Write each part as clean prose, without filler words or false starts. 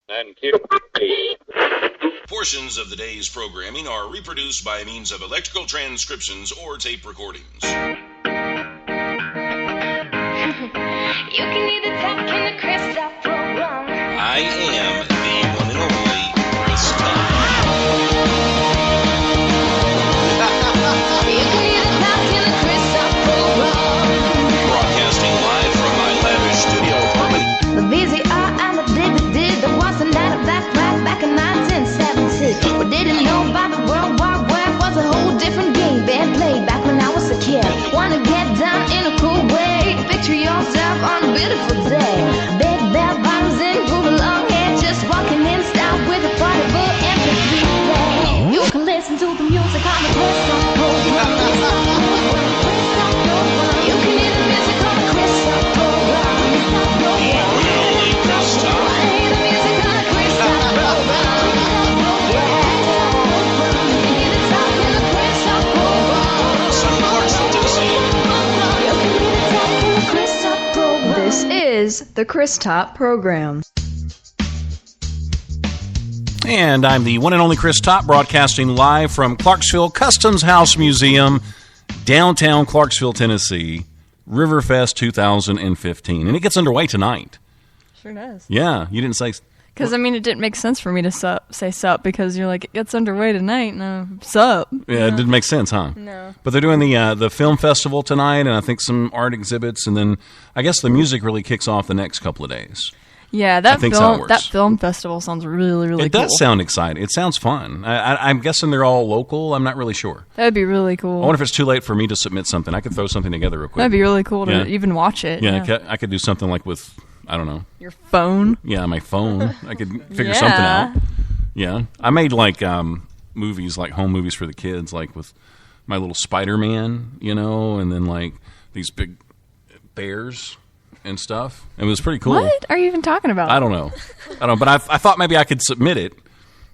And cue. Portions of the day's programming are reproduced by means of electrical transcriptions or tape recordings. You can either talk in the Crystal program. I am the one and only Chris Todd. You can either talk in the Crystal program. Broadcasting live from my lavish studio apartment. The VCR and the DVD, there was a night of black back in 1970. We didn't know about the World Wide Web, was a whole different game being played back when I was a kid. Wanna get down in a cool way, picture yourself on a beautiful day. Big bell bottoms and groove along here, just walking in style with a party book and the play. You can listen to the music on the Crystal program. You can hear the music on the Crystal program. Only Chris Todd. Play the music on the Crystal program. This is the Chris Top Program. And I'm the one and only Chris Top, broadcasting live from Clarksville Customs House Museum, downtown Clarksville, Tennessee, Riverfest 2015. And it gets underway tonight. Sure does. Yeah, you didn't say... Because, I mean, it didn't make sense for me to say sup because you're like, it gets underway tonight. No, sup. Yeah, it didn't make sense, huh? No. But they're doing the film festival tonight, and I think some art exhibits, and then I guess the music really kicks off the next couple of days. Yeah, I think so it works. that film festival sounds really, really cool. It does sound exciting. It sounds fun. I'm guessing they're all local. I'm not really sure. That would be really cool. I wonder if it's too late for me to submit something. I could throw something together real quick. That'd be really cool to Yeah. even watch it. Yeah, I could do something like with, I don't know. Your phone. Yeah, my phone. I could figure Yeah. something out. Yeah. I made like movies, like home movies for the kids, like with my little Spider-Man, and then like these big bears and stuff. It was pretty cool. What are you even talking about? I don't know. But I thought maybe I could submit it.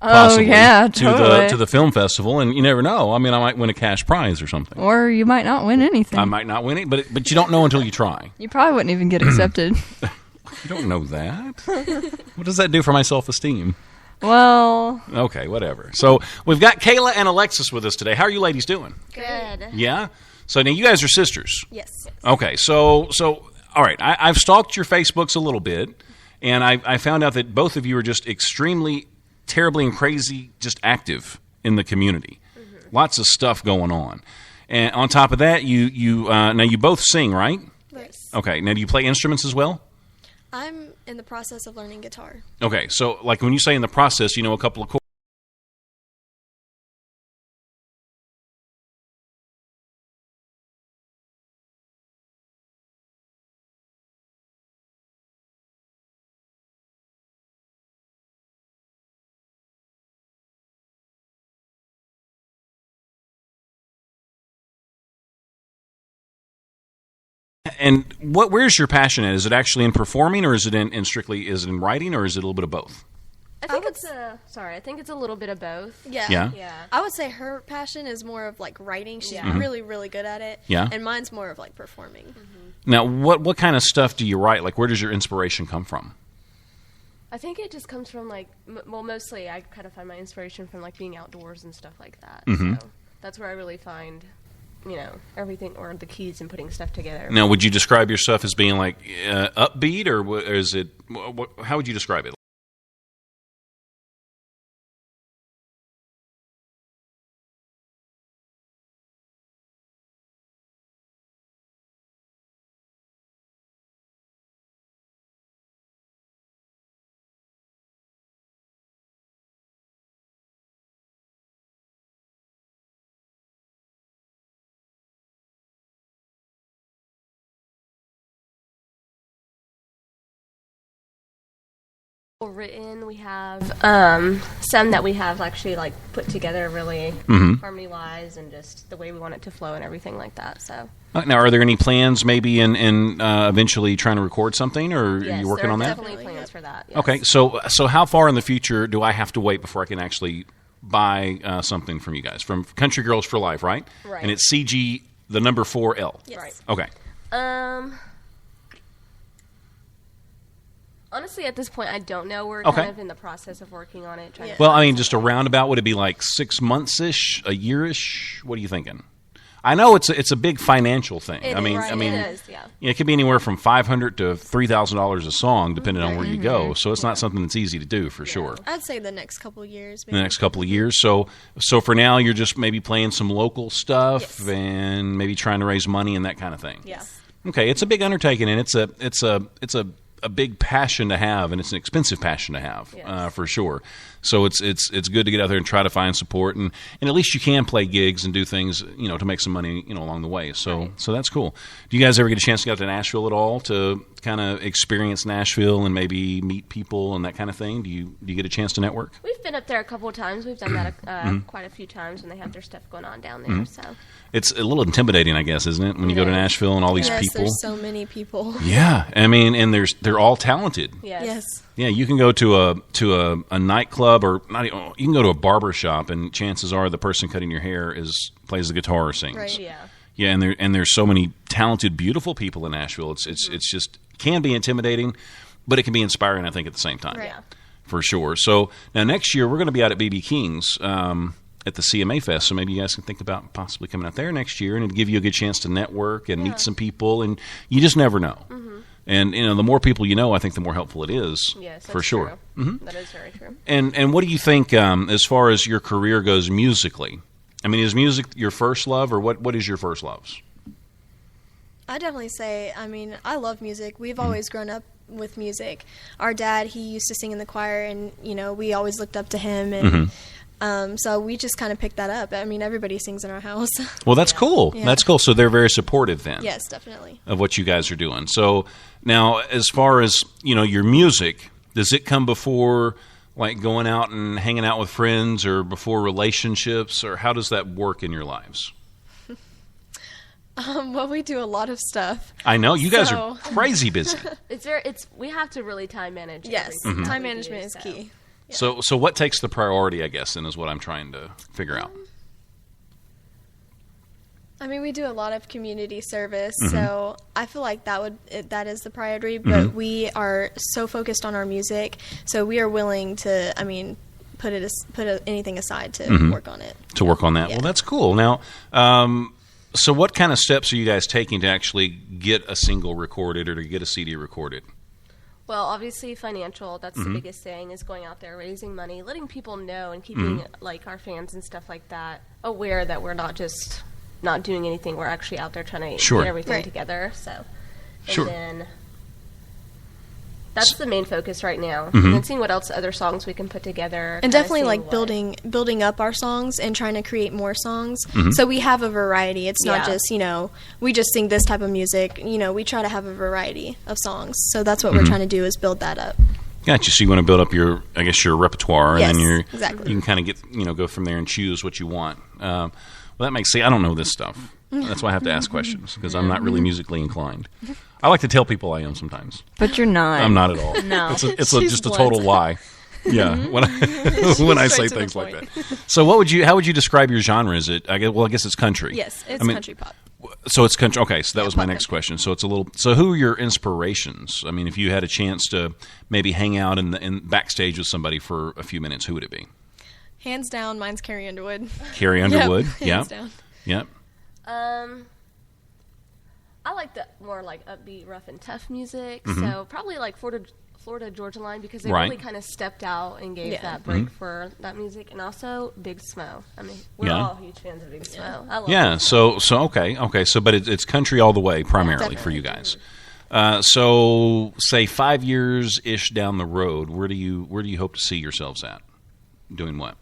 Oh, Possibly, yeah, to totally. the film festival, and you never know. I mean, I might win a cash prize or something. Or you might not win anything. I might not win it, but you don't know until you try. You probably wouldn't even get accepted. You don't know that. What does that do for my self-esteem? Well, Okay, whatever. So we've got Kayla and Alexis with us today. How are you ladies doing? Good. Yeah? So now you guys are sisters. Yes. Okay, so all right, I've stalked your Facebooks a little bit, and I found out that both of you are just extremely, terribly, and crazy just active in the community. Mm-hmm. Lots of stuff going on. And on top of that, you now you both sing, right? Yes. Okay, now do you play instruments as well? I'm in the process of learning guitar. Okay, so like when you say in the process, you know a couple of chords. And where's your passion at? Is it actually in performing, or is it in writing, or is it a little bit of both? I think I think it's a little bit of both. Yeah. Yeah? Yeah. I would say her passion is more of like writing. She's Yeah. really, really good at it. Yeah. And mine's more of like performing. Mm-hmm. Now, what kind of stuff do you write? Like, where does your inspiration come from? I think it just comes from like, mostly I kind of find my inspiration from like being outdoors and stuff like that. Mm-hmm. So that's where I really find, everything or the keys and putting stuff together. Now, would you describe your stuff as being like upbeat, or is it? How would you describe it? Written, we have some that we have actually like put together really harmony wise and just the way we want it to flow and everything like that. So Now, are there any plans maybe in eventually trying to record something, or are yes, you working there are on that? definitely plans for that. Yes. Okay, so how far in the future do I have to wait before I can actually buy something from you guys? From Country Girls for Life, right? Right. And it's CG, the number 4L. Yes. Right. Okay. Honestly, at this point, I don't know. We're Okay. kind of in the process of working on it. Trying to Well, I mean, just a roundabout, would it be like 6 months-ish, a year-ish? What are you thinking? I know it's a big financial thing. It I mean, is, it is, yeah. It could be anywhere from $500 to $3,000 a song, depending on where you go. So it's not something that's easy to do for sure. I'd say the next couple of years. In the next couple of years. So for now, you're just maybe playing some local stuff Yes. and maybe trying to raise money and that kind of thing. Yes. Okay, it's a big undertaking, and it's a big passion to have, and it's an expensive passion to have, Yes. for sure. So it's good to get out there and try to find support, and at least you can play gigs and do things, to make some money, along the way. So that's cool. Do you guys ever get a chance to go out to Nashville at all to kind of experience Nashville and maybe meet people and that kind of thing? Do you get a chance to network? We've been up there a couple of times. We've done that quite a few times when they have their stuff going on down there. So It's a little intimidating, I guess, isn't it, when you go to Nashville and all these Yes, people? there's so many people. Yeah, I mean, and they're all talented. yes. Yeah, you can go to a nightclub, or not. You can go to a barber shop, and chances are the person cutting your hair plays the guitar or sings. Right. Yeah. Yeah, and there's so many talented, beautiful people in Nashville. It's just can be intimidating, but it can be inspiring, I think, at the same time. Right. Yeah. For sure. So now next year we're going to be out at BB King's at the CMA Fest. So maybe you guys can think about possibly coming out there next year, and it'll give you a good chance to network and meet some people, and you just never know. And the more people you know, I think the more helpful it is. Yes, for that's sure. true. That is very true. And what do you think as far as your career goes musically? I mean, is music your first love, or what is your first loves? I definitely say, I love music. We've always grown up with music. Our dad, he used to sing in the choir, and, we always looked up to him. And so we just kind of picked that up. I mean, everybody sings in our house. Well, that's cool. Yeah. That's cool. So they're very supportive then. Yes, definitely. Of what you guys are doing. So now, as far as your music, does it come before like going out and hanging out with friends, or before relationships, or how does that work in your lives? Well, we do a lot of stuff. I know you guys So- are crazy busy. We have to really time manage. Yes, everything that time we management do, is so. key. So what takes the priority, I guess, then is what I'm trying to figure out. We do a lot of community service, so I feel like that is the priority. But we are so focused on our music, so we are willing to, put anything aside to work on it. To work on that. Yeah. Well, that's cool. Now, so what kind of steps are you guys taking to actually get a single recorded or to get a CD recorded? Well, obviously financial, that's the biggest thing, is going out there, raising money, letting people know, and keeping like our fans and stuff like that aware that we're not just not doing anything. We're actually out there trying to Sure. get everything Right. together. So, and Sure. then that's the main focus right now. And then seeing what else other songs we can put together. And kinda definitely seeing like what- building up our songs and trying to create more songs. So we have a variety. It's not Yeah. just, we just sing this type of music. We try to have a variety of songs. So that's what we're trying to do, is build that up. Gotcha. So you want to build up your repertoire, and Yes, then exactly. you can kind of get go from there and choose what you want. Well, that makes sense. I don't know this stuff. That's why I have to ask questions, because I'm not really musically inclined. I like to tell people I am sometimes. But you're not. I'm not at all. No. It's She's just a blunt. total lie. Yeah, when I say straight to the things like point. that. So how would you describe your genre? Is it? I guess it's country. Yes, it's country pop. So it's country. Okay, so that was my pop next country. question. So it's a little. So who are your inspirations? I mean, if you had a chance to maybe hang out in backstage with somebody for a few minutes, who would it be? Hands down, mine's Carrie Underwood. Carrie Underwood. Yep, Yeah. hands down. Yep. I like the more like upbeat, rough and tough music. So probably like Florida Georgia Line, because they Right. really kind of stepped out and gave Yeah. that break for that music, and also Big Smo. We're Yeah. all huge fans of Big Smo. I love Yeah. Big Smo. So okay. So but it's country all the way primarily for you guys. So say 5 years ish down the road, where do you hope to see yourselves at? Doing what?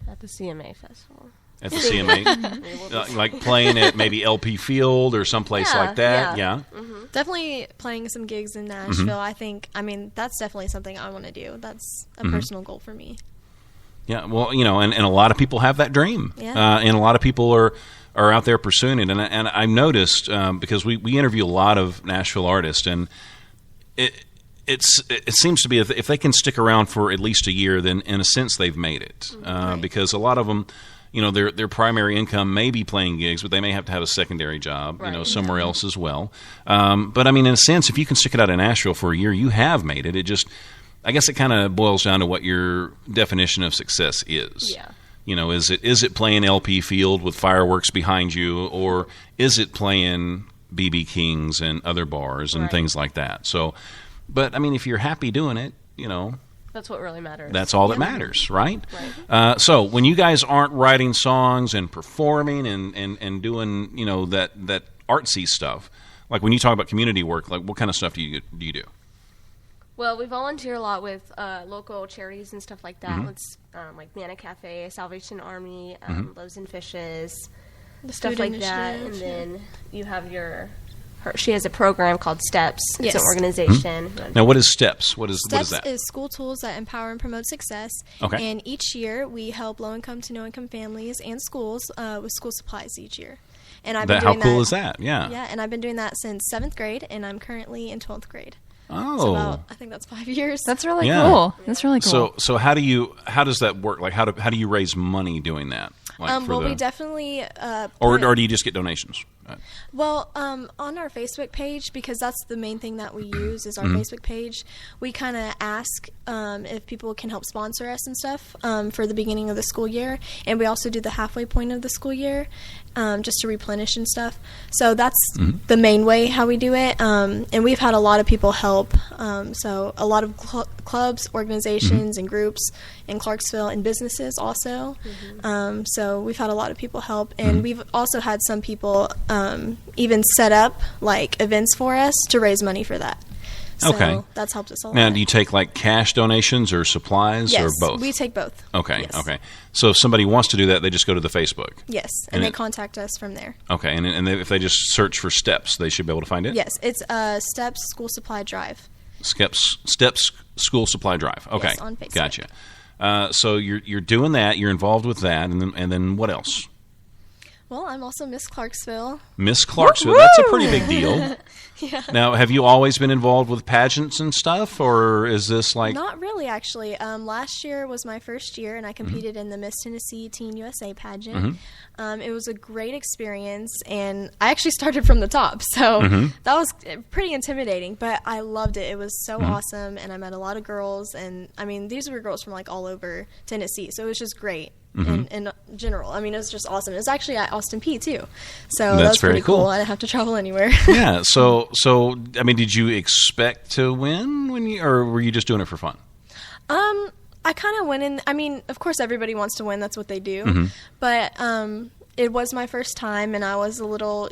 At the CMA festival. At the CMA, like playing at maybe LP Field or someplace Yeah, like that. yeah. Definitely playing some gigs in Nashville. I think, that's definitely something I want to do. That's a personal goal for me. Yeah, well, and a lot of people have that dream, Yeah. and a lot of people are out there pursuing it. And I've noticed because we interview a lot of Nashville artists, and it seems to be if they can stick around for at least a year, then in a sense they've made it, because a lot of them, their primary income may be playing gigs, but they may have to have a secondary job, somewhere else as well. But I mean, in a sense, if you can stick it out in Nashville for a year, you have made it. I guess it kind of boils down to what your definition of success is. Yeah. Is it playing LP Field with fireworks behind you, or is it playing BB King's and other bars and things like that? So, but I mean, if you're happy doing it, that's what really matters. That's all that matters, right? So when you guys aren't writing songs and performing and doing that artsy stuff, like when you talk about community work, like what kind of stuff do you do? Well, we volunteer a lot with local charities and stuff like that. Mm-hmm. It's like Nana Cafe, Salvation Army, Loaves and Fishes, The stuff food like that. initiative, And then you have she has a program called STEPS. It's Yes. an organization. Now, what is STEPS? What is STEPS that? is school tools that empower and promote success. Okay. And each year we help low-income to no-income families and schools with school supplies each year. And I've been How doing cool that, is that? Yeah. Yeah, and I've been doing that since 7th grade, and I'm currently in 12th grade. Oh. So I think that's 5 years. That's really Yeah. cool. That's really cool. So how does that work? Like how do you raise money doing that? Like well, we definitely or put- do you just get donations? Well, on our Facebook page, because that's the main thing that we use is our Mm-hmm. Facebook page, we kind of ask if people can help sponsor us and stuff for the beginning of the school year. And we also do the halfway point of the school year just to replenish and stuff. So that's Mm-hmm. the main way how we do it. And we've had a lot of people help. So a lot of clubs, organizations, and groups in Clarksville and businesses also. So we've had a lot of people help. And we've also had some people even set up like events for us to raise money for that. So Okay. that's helped us a lot. Now, do you take like cash donations or supplies yes, or both? we take both. Okay, Yes. okay. So if somebody wants to do that, they just go to the Facebook. Yes, And and they it- contact us from there. Okay, and if they just search for STEPS, they should be able to find it? Yes, it's Steps School Supply Drive. Steps School Supply Drive. Okay, Yes, on Facebook. Gotcha. So you're doing that, you're involved with that, and then what else? Well, I'm also Miss Clarksville. Miss Clarksville, that's a pretty big deal. Yeah. Now, have you always been involved with pageants and stuff, or is this like... Not really, actually. Last year was my first year, and I competed in the Miss Tennessee Teen USA pageant. It was a great experience, and I actually started from the top, so that was pretty intimidating, but I loved it. It was so awesome, and I met a lot of girls, and, I mean, these were girls from, like, all over Tennessee, so it was just great. In general, I mean, it was just awesome. It was actually at Austin P too, so That's that's very pretty cool. cool. I didn't have to travel anywhere. Yeah, so I mean, did you expect to win or were you just doing it for fun? I kind of went in. I mean, of course, everybody wants to win. That's what they do. But it was my first time, and I was a little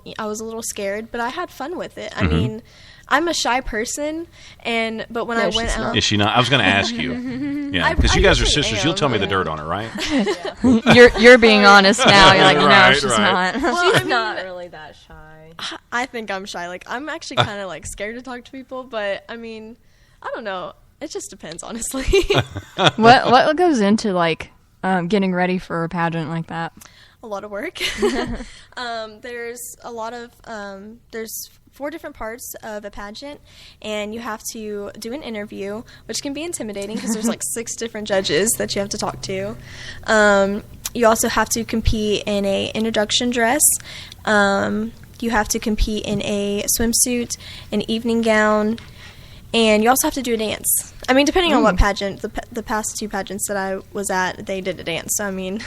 scared, but I had fun with it. I mean, I'm a shy person, but when I went she's out, Is she not? I was going to ask you. Yeah, because you I guys are usually sisters. am, You'll tell me the yeah. dirt on her, right? You're being honest now. You're like, no, Right, she's right. not. Well, she's not really that shy. I think I'm shy. Like, I'm actually kind of like scared to talk to people, but I mean, I don't know. It just depends, honestly. What goes into like getting ready for a pageant like that? A lot of work. There's 4 different parts of a pageant, and you have to do an interview, which can be intimidating because there's like 6 different judges that you have to talk to. You also have to compete in a introduction dress. You have to compete in a swimsuit, an evening gown, and you also have to do a dance. I mean, depending on what pageant, the past 2 pageants that I was at, they did a dance. So, I mean,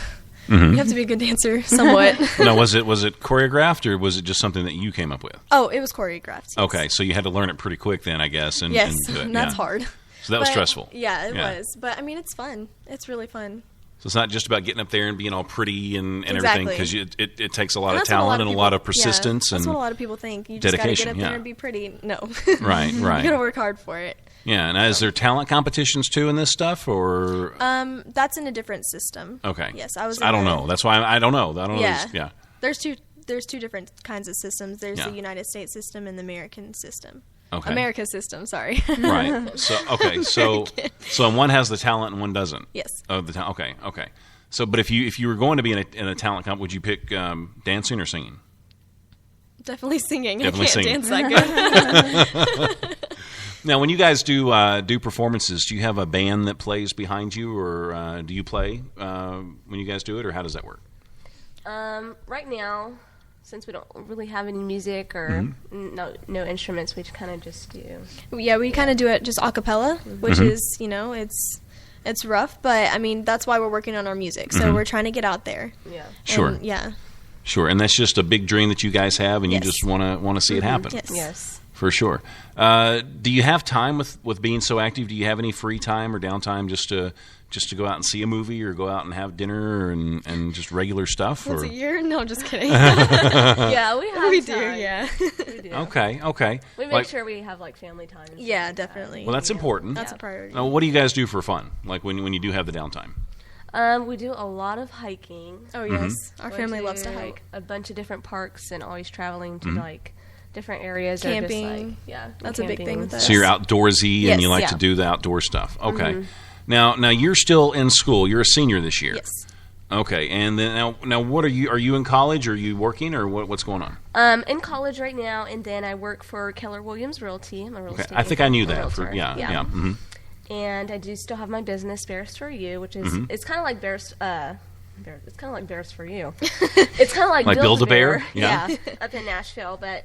you have to be a good dancer somewhat. Now, was it choreographed or was it just something that you came up with? Oh, it was choreographed. Yes. Okay, so you had to learn it pretty quick then, I guess. And, Yes, and do it. that's Yeah. hard. So that was But, stressful. Yeah, it was. But, I mean, it's fun. It's really fun. So it's not just about getting up there and being all pretty and everything, Exactly. because it takes a lot And of that's what talent and a lot of people- persistence yeah, that's what a and lot of people think. You just got to get dedication, up yeah. there and be pretty. No. right. You got to work hard for it. Yeah, and is there talent competitions too in this stuff, or That's in a different system. okay? Yes, I was. I don't know. That's why I don't know. I don't know. Yeah. Yeah. There's two different kinds of systems. There's Yeah. the United States system and the American system. Okay. America system. Sorry. Right. So okay. So one has the talent and one doesn't. Yes. Oh, the talent. Okay. Okay. So, but if you were going to be in a talent comp, would you pick dancing or singing? Definitely singing. Definitely I can't singing. dance that good. Now, when you guys do performances, do you have a band that plays behind you, or do you play when you guys do it, or how does that work? Right now, since we don't really have any music or no instruments, we kind of just do. Yeah, we kind of do it just a cappella, which is, it's rough, but I mean, that's why we're working on our music. So we're trying to get out there. Yeah. Sure. And, yeah. Sure, and that's just a big dream that you guys have, and you just want to see it happen. Yes. Yes. For sure. Do you have time with being so active? Do you have any free time or downtime just to go out and see a movie or go out and have dinner and just regular stuff? Once or? a year? No, I'm just kidding. Yeah, we have we time. do, yeah. We do. Okay. We make sure we have family time. And Yeah, stuff like definitely. Well, that's important. That's a priority. Now, what do you guys do for fun? Like when you do have the downtime? We do a lot of hiking. Oh, yes. Our We family do loves to hike. a bunch of different parks and always traveling to different areas. Or just, Camping. That's a big camping thing and with So you're outdoorsy and Yes. you like to do the outdoor stuff. Okay. Now you're still in school. You're a senior this year. Yes. Okay. And then now what are you? Are you in college? Are you working, or what's going on? In college right now, and then I work for Keller Williams Realty. I'm a real estate I think I knew agent, that. realtor. Yeah. Mhm. And I do still have my business, Bears for You, which is it's kind of like Bears. It's kind of like Bears for You. It's kind of like Build-A-Bear? Yeah. Yeah. Up in Nashville. But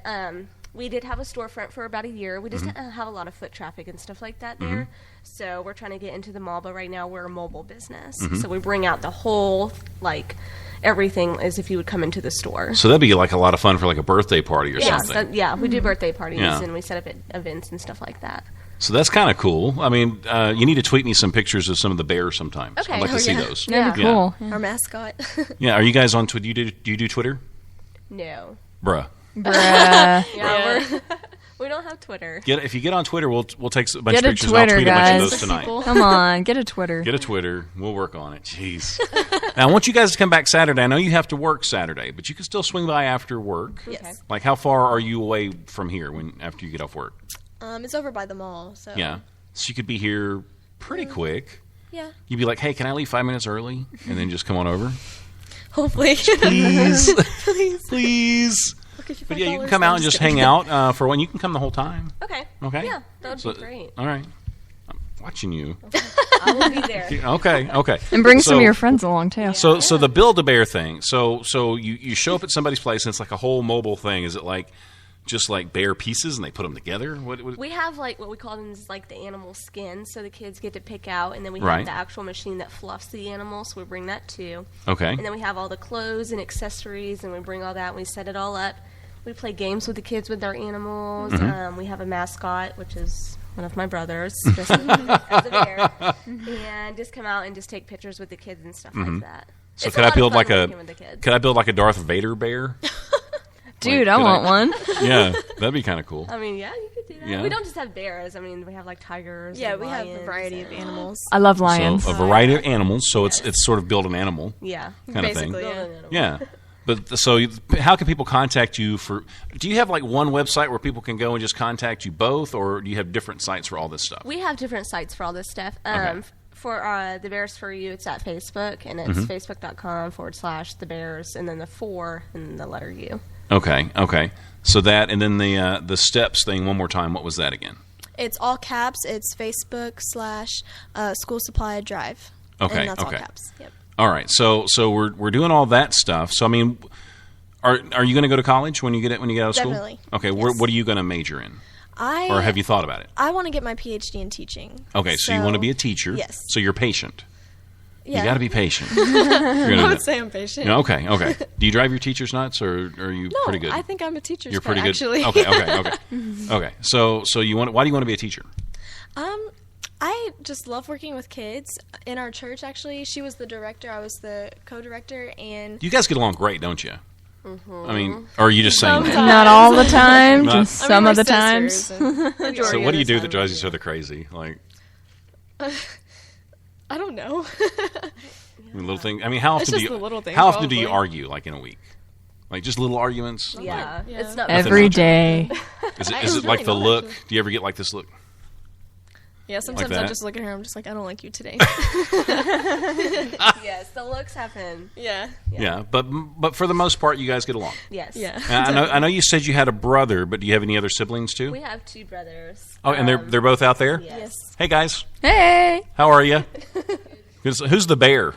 we did have a storefront for about a year. We just didn't have a lot of foot traffic and stuff like that there. So we're trying to get into the mall. But right now we're a mobile business. So we bring out the whole everything as if you would come into the store. So that'd be like a lot of fun for like a birthday party or something. We do birthday parties Yeah. and we set up events and stuff like that. So that's kind of cool. I mean, you need to tweet me some pictures of some of the bears sometimes. Okay. I'd like to Oh, see yeah. those. That'd be Yeah. cool. Our mascot. Yeah. Are you guys on Twitter? Do you do Twitter? No. Bruh. Bruh. Yeah. We don't have Twitter. If you get on Twitter, we'll take a bunch Get of a pictures Twitter, and I'll tweet a bunch guys. of those tonight. Come on, get a Twitter. Get a Twitter. We'll work on it. Jeez. Now, I want you guys to come back Saturday. I know you have to work Saturday, but you can still swing by after work. Yes. Like, how far are you away from here after you get off work? It's over by the mall, so. Yeah. So you could be here pretty quick. Yeah. You'd be like, hey, can I leave 5 minutes early? And then just come on over. Hopefully. Please. Please. Please. Get you But yeah, you can $5. come out I'm and just kidding. hang out for one. You can come the whole time. Okay. Okay? Yeah, that would So- be great. All right. I'm watching you. I will be there. Okay. And bring some So- of your friends along too. So the Build-A-Bear thing. So you show up at somebody's place and it's like a whole mobile thing. Is it just like bear pieces and they put them together? What We have what we call them is the animal skin, so the kids get to pick out, and then we Right. have the actual machine that fluffs the animal, so we bring that too. Okay. And then we have all the clothes and accessories, and we bring all that and we set it all up. We play games with the kids with their animals. We have a mascot, which is one of my brothers, just as a bear, and just come out and just take pictures with the kids and stuff like that. So It's could a I lot of build fun like working with the kids. could I build like a Darth Vader bear? Dude, Like, I could want one. Yeah, that'd be kind of cool. I mean, yeah, you could do that. Yeah. We don't just have bears. I mean, we have tigers. Yeah, and we have a lions variety of and- animals. I love lions. So a variety of animals. So it's sort of build an animal Yeah. kind of thing. Basically, Build yeah. an animal. Yeah. But so how can people contact you for? Do you have like one website where people can go and just contact you both, or do you have different sites for all this stuff? We have different sites for all this stuff. Okay. For the Bears for You, it's at Facebook, and it's facebook.com/the Bears, and then the 4 and the letter U. Okay. So that, and then the steps thing one more time. What was that again? It's all caps. It's Facebook/School Supply Drive. Okay, And that's okay. all caps. Yep. All right. So we're doing all that stuff. So I mean, are you going to go to college when you get out of school? Definitely. Okay. Yes. What are you going to major in, I or have you thought about it? I want to get my PhD in teaching. Okay. So you want to be a teacher. Yes. So you're patient. Yeah. You got to be patient. You're gonna I do would it. say I'm patient. Yeah, okay. Do you drive your teachers nuts, or are you No, pretty good? I think I'm a teacher's You're pet, pretty good. actually. Okay. Okay. So you want? Why do you want to be a teacher? I just love working with kids. In our church, actually, she was the director. I was the co-director, and You guys get along great, don't you? I mean, or are you just saying that? Not all the time, Not- just some we're of the sisters, times. and majority So of what do you the do time that drives we each other crazy? Like I don't know. little thing. I mean, how often It's do just you? the little things, how often do you probably. argue? Like in a week? Like just little arguments? Yeah. Yeah. It's not Every much. day. Like, is it It's like really the not, look? actually. Do you ever get like this look? Yeah, sometimes that? I just look at her. I'm just like, I don't like you today. Yes, the looks happen. yeah. Yeah. But for the most part, you guys get along. Yes. Yeah. And I know you said you had a brother, but do you have any other siblings too? We have 2 brothers. Oh, and they're both out there. Yes. Hey guys, Hey. how are you? Who's the bear?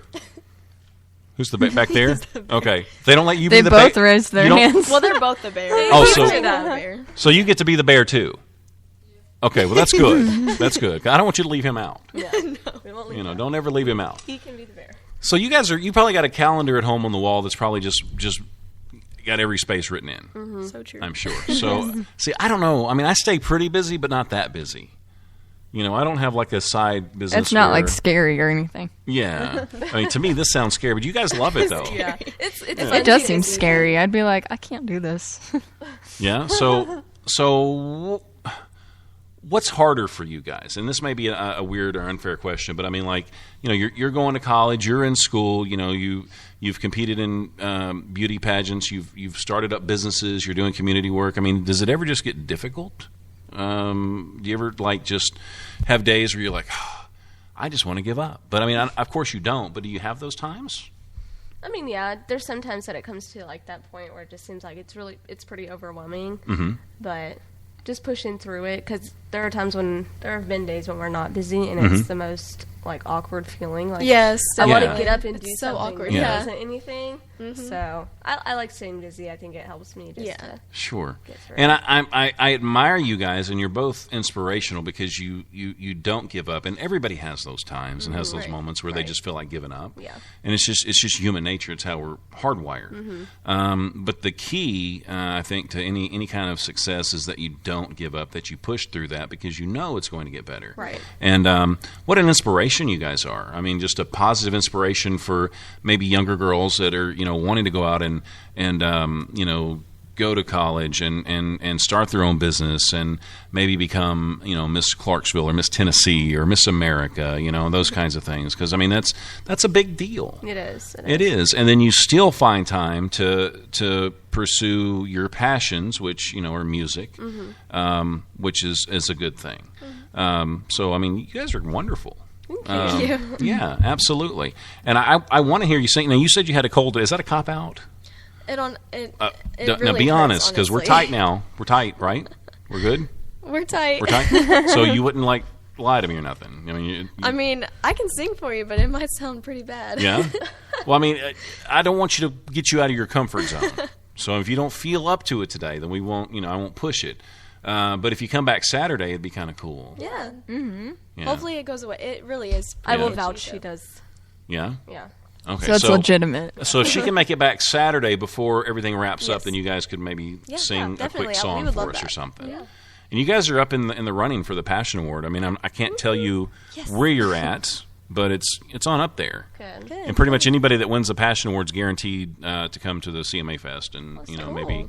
Who's the back there? Okay. They don't let you They be the both bear. raised their You don't- hands. Well, they're both the bear. Oh, so you get to be the bear too. Okay, well that's good. That's good. I don't want you to leave him out. Yeah. We won't leave You know, him. don't ever leave him out. He can be the bear. So you probably got a calendar at home on the wall that's probably just got every space written in. So true. I'm sure. So see, I don't know. I mean, I stay pretty busy, but not that busy. You know, I don't have like a side business. It's not where- like scary or anything. Yeah. I mean, to me, this sounds scary, but you guys love it though. Yeah. It's fun It to does be seem busy. scary. I'd be like, I can't do this. Yeah. So what's harder for you guys? And this may be a weird or unfair question, but I mean, like, you know, you're going to college, you're in school, you know, you've competed in beauty pageants, you've started up businesses, you're doing community work. I mean, does it ever just get difficult? Do you ever like just have days where you're like, oh, I just want to give up? But I mean, of course you don't. But do you have those times? I mean, yeah, there's sometimes that it comes to like that point where it just seems like it's pretty overwhelming. Mm-hmm. But just pushing through it, because there have been days when we're not busy and Mm-hmm. it's the most like awkward feeling. Like Yes. I want to Yeah. get up and do It's so something awkward. that Yeah. isn't anything. So I like staying busy. I think it helps me just Yeah. to Sure. get through And it. I admire you guys, and you're both inspirational because you don't give up, and everybody has those times and has those Right. moments where they Right. just feel like giving up. Yeah. And it's just human nature. It's how we're hardwired. But the key, I think, to any kind of success is that you don't give up, that you push through that because you know it's going to get better. Right. And what an inspiration you guys are. I mean, just a positive inspiration for maybe younger girls that are, you know, wanting to go out and you know, go to college and start their own business and maybe become, you know, Miss Clarksville or Miss Tennessee or Miss America, you know, those kinds of things. Because, I mean, that's a big deal. It is. It is. And then you still find time to pursue your passions, which, you know, are music, which is a good thing. So, I mean, you guys are wonderful. Thank you. Yeah, absolutely. And I want to hear you sing. Now, you said you had a cold. Is that a cop-out? It Now, really be hurts, honest, because we're honestly. tight now. We're tight, right? We're good? We're tight. We're tight? So you wouldn't, like, lie to me or nothing? I mean, I mean, I can sing for you, but it might sound pretty bad. yeah? Well, I mean, I don't want you to get you out of your comfort zone. So if you don't feel up to it today, then we won't, you know, I won't push it. But if you come back Saturday, it'd be kind of cool. Yeah. Yeah. Hopefully it goes away. It really is. I will pretty vouch cheap, she though. does. Yeah? Yeah. Okay. So it's legitimate. So if she can make it back Saturday before everything wraps up, Yes. then you guys could maybe Yeah, sing a definitely. quick We song would for love us or that. something. Yeah. And you guys are up in the running for the Passion Award. I mean, I can't tell you Yes. where you're at, but it's on up there. Good. Good. And pretty much anybody that wins the Passion Award is guaranteed to come to the CMA Fest and you know cool. maybe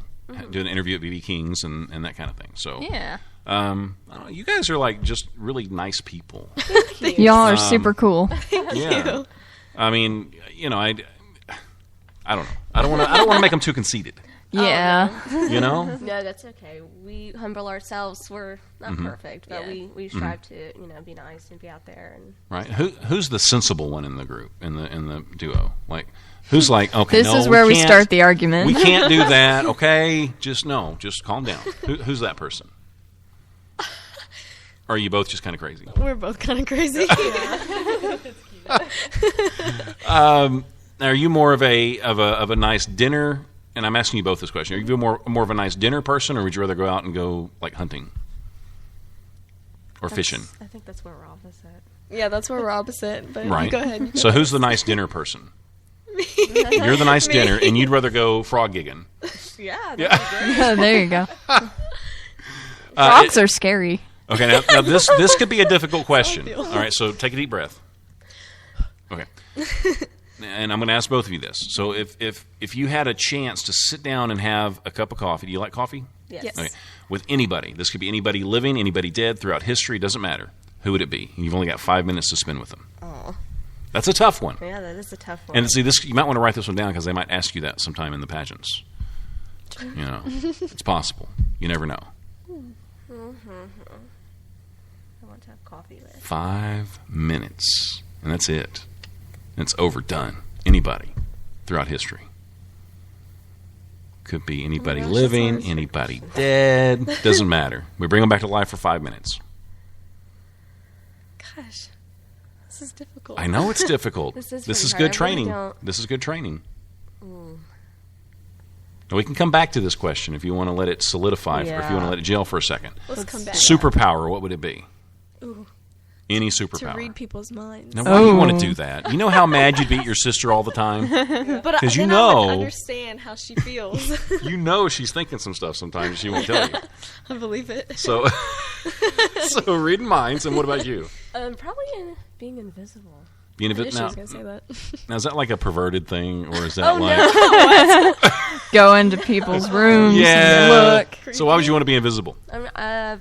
do an interview at BB King's and that kind of thing. So Yeah. I don't know, you guys are like just really nice people. Y'all are super cool. Yeah. I mean, you know, I don't know. I don't want to make them too conceited. Yeah. You know? No, that's okay. We humble ourselves. We're not perfect, but Yeah. we strive to, you know, be nice and be out there. And Right. Who's the sensible one in the group in the duo? Like who's like, okay, This no, is where we can't- start the argument. We can't do that. Okay, just calm down. Who's that person? Or are you both just kind of crazy? We're both kind of crazy. Are you more of a nice dinner? And I'm asking you both this question. Are you more of a nice dinner person, or would you rather go out and go like hunting or fishing? I think that's where we're opposite. Yeah, that's where we're opposite. But Right. go ahead. So who's the nice dinner person? You're the nice dinner, and you'd rather go frog gigging. Yeah. There you go. Frogs are scary. Okay, now this could be a difficult question. All right, so take a deep breath. Okay. And I'm going to ask both of you this. So if you had a chance to sit down and have a cup of coffee, do you like coffee? Yes. Yes. Okay. With anybody, this could be anybody living, anybody dead, throughout history, doesn't matter. Who would it be? And you've only got 5 minutes to spend with them. Oh. That's a tough one. Yeah, that is a tough one. And see, this you might want to write this one down because they might ask you that sometime in the pageants. You know, it's possible. You never know. I want to have coffee with. 5 minutes, and that's it. And it's overdone. Anybody throughout history. Could be anybody gosh, living, that's anybody dead. Doesn't matter. We bring them back to life for 5 minutes. Gosh, this is difficult. I know it's difficult. This is This is pretty good hard. I really training. don't- This is good training. We can come back to this question if you want to let it solidify, or if you want to Yeah. let it gel for a second. Let's come back. Superpower, what would it be? Ooh, Any to superpower. read people's minds. Now, why do you want to do that? You know how mad you'd be at your sister all the time? But 'Cause you then know- I would understand how she feels. You know she's thinking some stuff sometimes she won't tell you. I believe it. So, so reading minds, and what about you? Probably being invisible. Being a I bit knew she now, was going to say that. now, is that like a perverted thing, or is that Oh, like... Go into people's rooms Yeah. and look. So why would you want to be invisible? I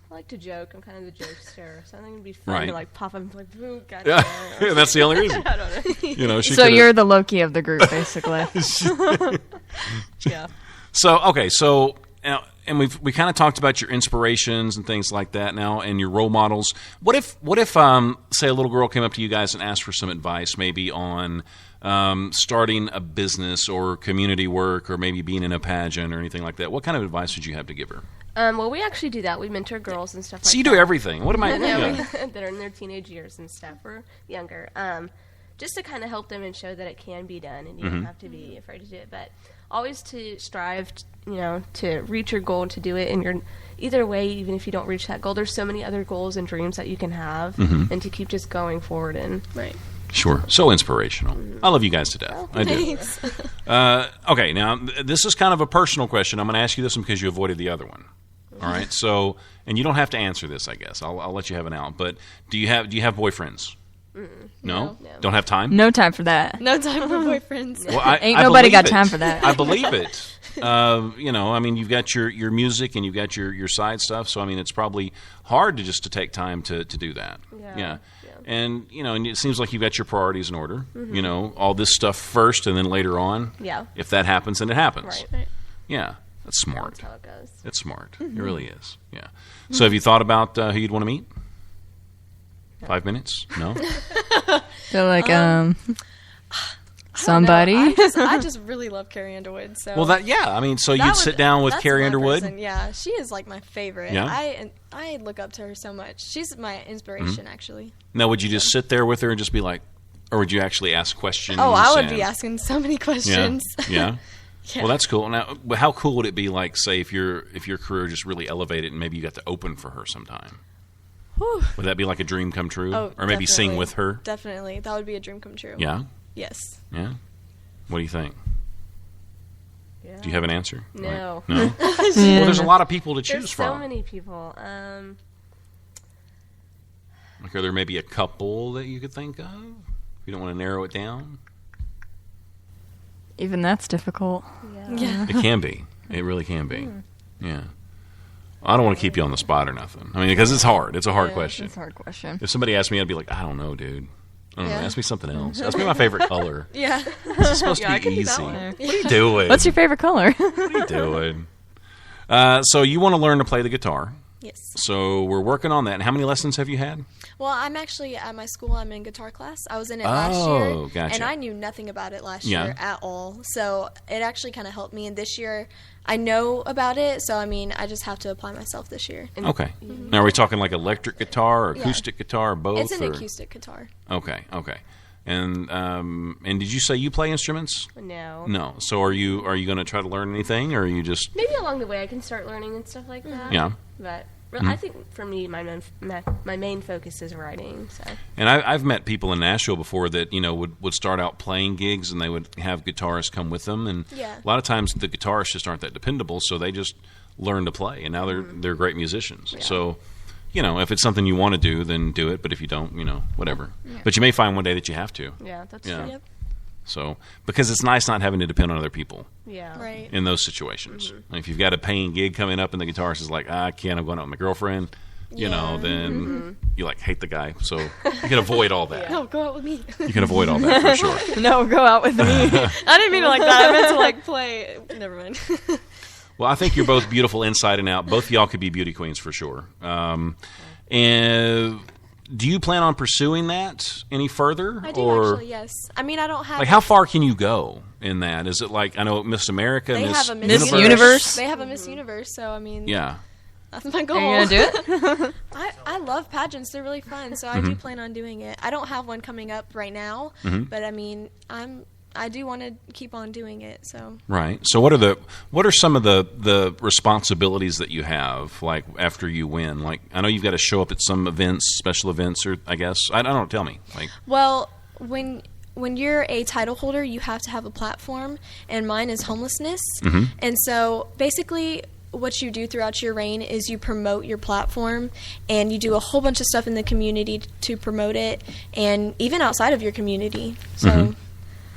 like to joke. I'm kind of the jokester, so I think it'd be fun Right. to like pop up and be like, "Boo, gotcha." Yeah, that's the only reason. I don't know. You know, she So could've- you're the Loki of the group, basically. Yeah. So okay, so and we kind of talked about your inspirations and things like that now, and your role models. What if say a little girl came up to you guys and asked for some advice, maybe on starting a business or community work, or maybe being in a pageant or anything like that? What kind of advice would you have to give her? Well, we actually do that. We mentor girls and stuff like that. So you do everything. What am I? that are in their teenage years and stuff, or younger. Just to kind of help them and show that it can be done, and you don't have to be afraid to do it. But always to strive, to reach your goal and to do it. And you're either way, even if you don't reach that goal, there's so many other goals and dreams that you can have, and to keep just going forward. And Right. Sure. So inspirational. I love you guys to death. I do. Thanks. Okay, now this is kind of a personal question. I'm going to ask you this one because you avoided the other one. All right. So, and you don't have to answer this, I guess. I'll let you have an out. But do you have boyfriends? No? No. Don't have time? No time for that. No time for boyfriends. Well, Ain't nobody got believe time it. for that. I believe it. I mean, you've got your music and you've got your side stuff. So, I mean, it's probably hard to take time to do that. Yeah. And, and it seems like you've got your priorities in order. All this stuff first and then later on. Yeah. If that happens, then it happens. Right. Yeah. That's smart. That's how it goes. It's smart. It really is. Yeah. So have you thought about who you'd want to meet? 5 minutes? No? They're like, somebody. I just really love Carrie Underwood. So Well, I mean, so you'd sit down with that's Carrie one Underwood? person. Yeah, she is like my favorite. Yeah? I look up to her so much. She's my inspiration, actually. Now, would you just sit there with her and just be like, or would you actually ask questions? Oh, I would and- be asking so many Yeah. questions. Yeah. Yeah. Well, that's cool. Now, how cool would it be, like, say, if your career just really elevated and maybe you got to open for her sometime? Whew. Would that be like a dream come true? Oh, Or maybe sing definitely. with her? Definitely, that would be a dream come true. Yeah. Yes. Yeah. What do you think? Yeah. Do you have an answer? No. Like, no. Well, there's a lot of people to choose There's from. so many people. Like, are there maybe a couple that you could think of? You don't want to narrow it down? Even that's difficult. Yeah. It can be. It really can be. Yeah. I don't want to keep you on the spot or nothing. I mean, because it's hard. It's a hard question. That's a hard question. If somebody asked me, I'd be like, I don't know, dude. I don't know. Yeah. Ask me something else. Ask me my favorite color. Yeah. This is supposed Yeah, I to can be do easy. that one. What are you doing? What's your favorite color? What are you doing? So you want to learn to play the guitar. Yes. So we're working on that. And how many lessons have you had? Well, I'm actually at my school. I'm in guitar class. I was in it last year, gotcha. and I knew nothing about it last Yeah. year at all. So it actually kind of helped me. And this year, I know about it. So I mean, I just have to apply myself this year. Okay. Now, are we talking like electric guitar or Yeah. acoustic guitar or both? It's an or? acoustic guitar. Okay. And did you say you play instruments? No. No. So are you going to try to learn anything, or are you just Maybe along the way I can start learning and stuff like that. Yeah. But I think for me, my main focus is writing. So. And I've met people in Nashville before that would start out playing gigs and they would have guitarists come with them, and Yeah. a lot of times the guitarists just aren't that dependable, so they just learn to play, and now they're great musicians. So, if it's something you want to do, then do it. But if you don't, whatever. But you may find one day that you have to. Yeah, that's Yeah. true. Yep. So because it's nice not having to depend on other people Yeah. Right. in those situations. And if you've got a paying gig coming up and the guitarist is like, I can't, I'm going out with my girlfriend. Yeah. Then you hate the guy. So you can avoid all that. No, go out with me. You can avoid all that for sure. No, go out with me. I didn't mean it like that. I meant to like play. Never mind. Well, I think you're both beautiful inside and out. Both of y'all could be beauty queens for sure. And do you plan on pursuing that any further? I do or actually. Yes. I mean, I don't have. like how far can you go in that? Is it like I know Miss America, They Miss have a Miss Universe? They have a Miss Universe. So I mean. Yeah. That's my goal. Are you going to do it? I love pageants. They're really fun, so I do plan on doing it. I don't have one coming up right now, but I mean, I do want to keep on doing it. So Right. So what are some of the responsibilities that you have, like after you win? Like, I know you've got to show up at some events, special events, or I guess I don't know. Tell me. Like, well, when you're a title holder, you have to have a platform, and mine is homelessness. And so basically what you do throughout your reign is you promote your platform, and you do a whole bunch of stuff in the community to promote it, and even outside of your community. So,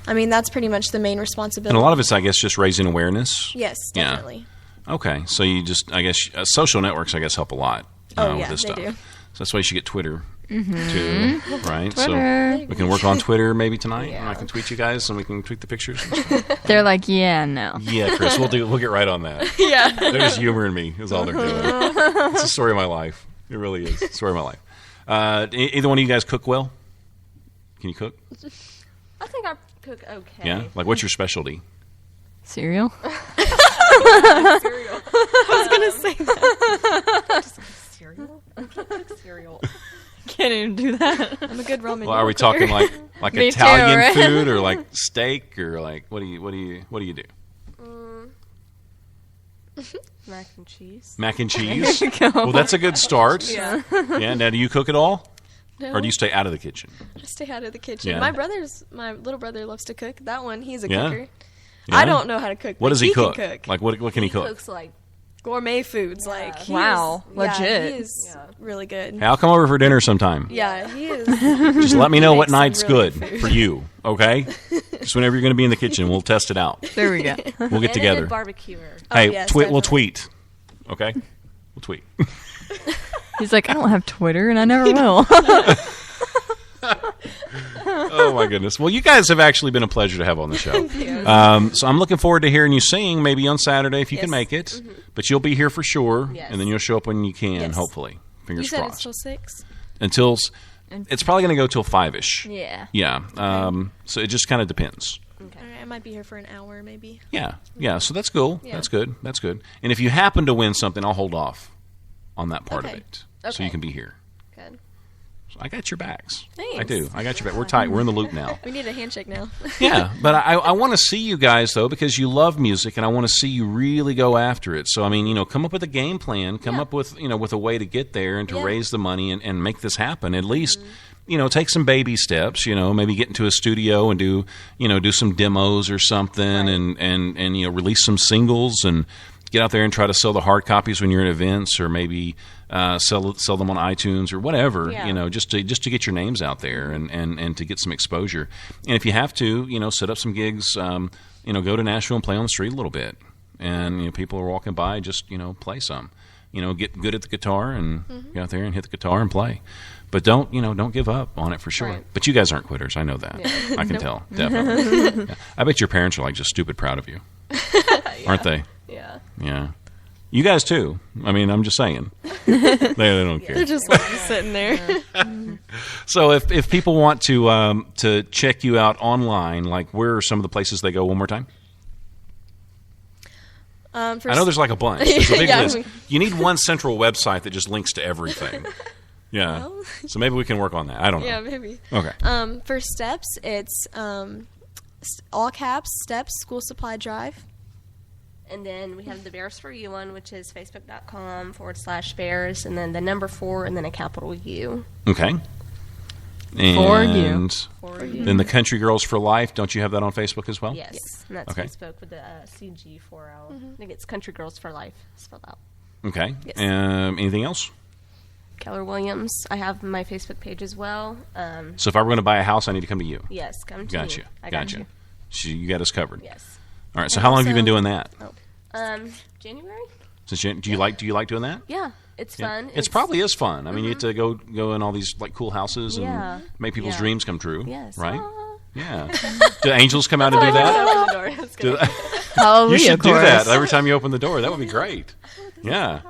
I mean, that's pretty much the main responsibility. and a lot of it's, I guess, just raising awareness. Yes, Yeah. definitely. Okay. So you just, I guess, social networks, I guess, help a lot Oh, with yeah, this they stuff. do. So that's why you should get Twitter too, right? Twitter. So we can work on Twitter maybe tonight, and I can tweet you guys, and we can tweet the pictures. And stuff. They're like, yeah, no. Yeah, Chris, we'll get right on that. Yeah. They're just humoring me. Is all they're doing. It's the story of my life. It really is. The story of my life. Either one of you guys cook well? Can you cook? I think I cook okay. Yeah. Like, what's your specialty? Cereal? Cereal. I was going to say that. Cereal? I can't cook cereal. Can't even do that. I'm a good ramen Well, are we noodle cooker. talking like Me too, Italian right? food or like steak or like what do you do? Mac and cheese. Mac and cheese. There you go. Well, that's a good start. Yeah. Yeah. Now, do you cook at all, No, or do you stay out of the kitchen? I stay out of the kitchen. Yeah. My little brother loves to cook. That one, he's a Yeah? cooker. Yeah? I don't know how to cook. What but does he can cook? cook? Like what can he cook? Cooks like Gourmet foods, like he Wow, is, legit. Yeah, he is really good. Hey, I'll come over for dinner sometime. Yeah, he is. Just let me know what makes some night's really good food. for you, okay? Just whenever you're going to be in the kitchen, we'll test it out. There we go. We'll get and together. a barbecuer. Hey, yes, we'll definitely. tweet, okay? We'll tweet. He's like, I don't have Twitter, and I never will. Oh my goodness! Well, you guys have actually been a pleasure to have on the show. So I'm looking forward to hearing you sing, maybe on Saturday if you can Yes. make it. But you'll be here for sure, Yes. and then you'll show up when you can, Yes. hopefully. You Fingers said it's crossed. till 6. Until it's probably going to go till 5ish. Yeah. Yeah. So it just kind of depends. All right, I might be here for an hour, maybe. Yeah. Yeah. So that's cool. Yeah. That's good. That's good. And if you happen to win something, I'll hold off on that part of Okay. it, so Okay. you can be here. Good. So I got your backs. I Thanks. do. I got your back. We're tight. We're in the loop now. We need a handshake now. Yeah, but I want to see you guys, though, because you love music, and I want to see you really go after it. So, I mean, come up with a game plan, come up with, with a way to get there and to Yeah. raise the money and make this happen. At least, take some baby steps, maybe get into a studio and do some demos or something and release some singles and get out there and try to sell the hard copies when you're at events, or maybe sell them on iTunes or whatever. Yeah. Just to get your names out there and to get some exposure. And if you have to, set up some gigs. Go to Nashville and play on the street a little bit. And people are walking by, just play some. Get good at the guitar and get out there and hit the guitar and play. But don't give up on it for sure. Right. But you guys aren't quitters. I know that. I can tell, definitely. Yeah. I bet your parents are like just stupid proud of you, aren't they? Yeah. Yeah. You guys too. I mean, I'm just saying. They don't care. They're just like sitting there. So if people want to check you out online, like where are some of the places they go? One more time. I know there's like a bunch. There's a big Yeah. list. You need one central website that just links to everything. Yeah. Well. So maybe we can work on that. I don't know. Yeah, maybe. Okay. For Steps, it's all caps, Steps, School Supply Drive. And then we have the Bears for You one, which is facebook.com/bears, and then the number 4, and then a capital U. Okay. For you. And For you. then the Country Girls for Life. Don't you have that on Facebook as well? Yes, and that's Okay. Facebook with the CG4L. I think it's Country Girls for Life spelled out. Okay. Yes. Anything else? Keller Williams. I have my Facebook page as well. So if I were going to buy a house, I need to come to you. Yes, come to Gotcha. me. I got Gotcha. you. You got us covered. Yes. All right. So how long have you been doing that? January? Do you like doing that? Yeah, it's Yeah. fun. It's probably is fun. I mean, you get to go in all these like cool houses and Yeah. make people's Yeah. dreams come true. Yes. Right? Ah. Yeah. Do angels come out and do that? Open the door. It's Do good. Hallelujah, you should do that chorus. every time you open the door. That would be great. Yeah.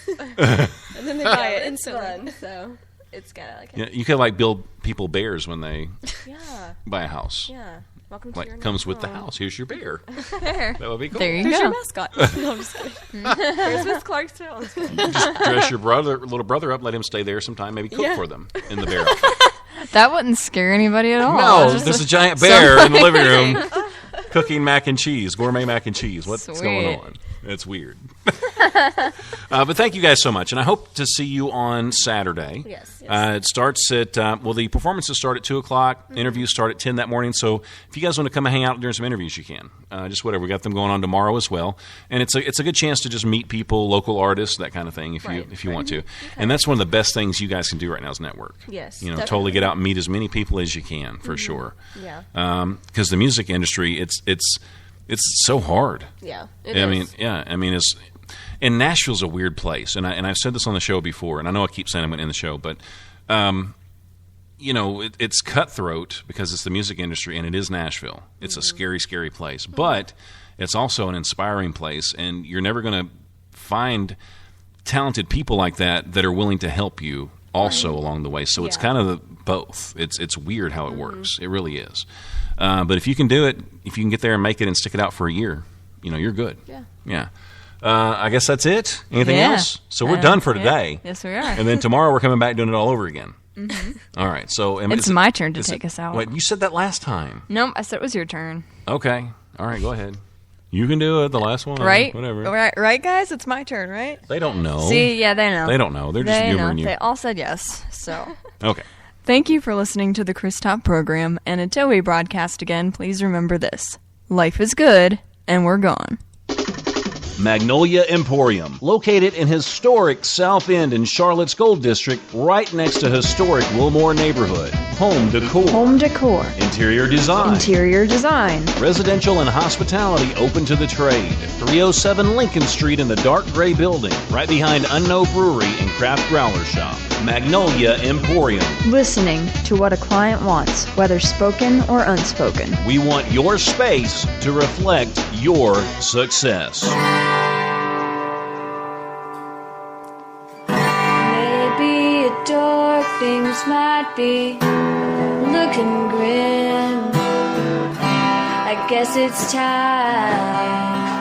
And then they buy it It's instantly. fun, so it's got like Yeah. You could like build people bears when they yeah, buy a house. yeah. Welcome to your Like comes with the home. house. Here's your bear. There. That would be cool. There you Here's go. your mascot. No, I'm just kidding. Here's Miss Clarksville. Just dress your little brother up, let him stay there sometime, maybe cook for them in the bear outfit. That wouldn't scare anybody at all. No, It's just there's a giant bear in the living room cooking mac and cheese, gourmet mac and cheese. What's Sweet. going on? It's weird. But thank you guys so much, and I hope to see you on Saturday. Yes. It starts at, the performances start at 2 o'clock. Interviews start at 10 that morning. So if you guys want to come and hang out during some interviews, you can. Just whatever. We got them going on tomorrow as well. And it's a good chance to just meet people, local artists, that kind of thing, if you want to. And that's one of the best things you guys can do right now is network. Yes, totally definitely. get out and meet as many people as you can, for sure. Yeah. Because the music industry, it's so hard. Yeah. I mean, it's and Nashville's a weird place, and I've said this on the show before, and I know I keep saying it in the show, but it's cutthroat because it's the music industry, and it is Nashville. It's a scary, scary place, but it's also an inspiring place, and you're never going to find talented people like that are willing to help you also along the way. So it's kind of both. It's weird how it works. It really is. But if you can do it, if you can get there and make it and stick it out for a year, you're good. Yeah. I guess that's it. Anything else? So we're done for today. Yes, we are. And then tomorrow we're coming back doing it all over again. All right. So It's my turn to take us out. Wait, you said that last time. Nope, I said it was your turn. Okay. All right. Go ahead. You can do it. The last one. Right? Whatever. Right, guys? It's my turn, right? They don't know. See, yeah, they know. They don't know. They're just They humoring know. you. They all said yes, so. Okay. Thank you for listening to the Chris Top program, and until we broadcast again, please remember this. Life is good, and we're gone. Magnolia Emporium, located in historic South End in Charlotte's Gold District, right next to historic Wilmore neighborhood. Home decor, Home decor, interior design, interior design, residential and hospitality open to the trade. 307 Lincoln Street in the dark gray building, right behind Unknown Brewery and Craft Growler Shop. Magnolia Emporium. listening to what a client wants, whether spoken or unspoken. We want your space to reflect your success. Maybe a dark things might be looking grim. I guess it's time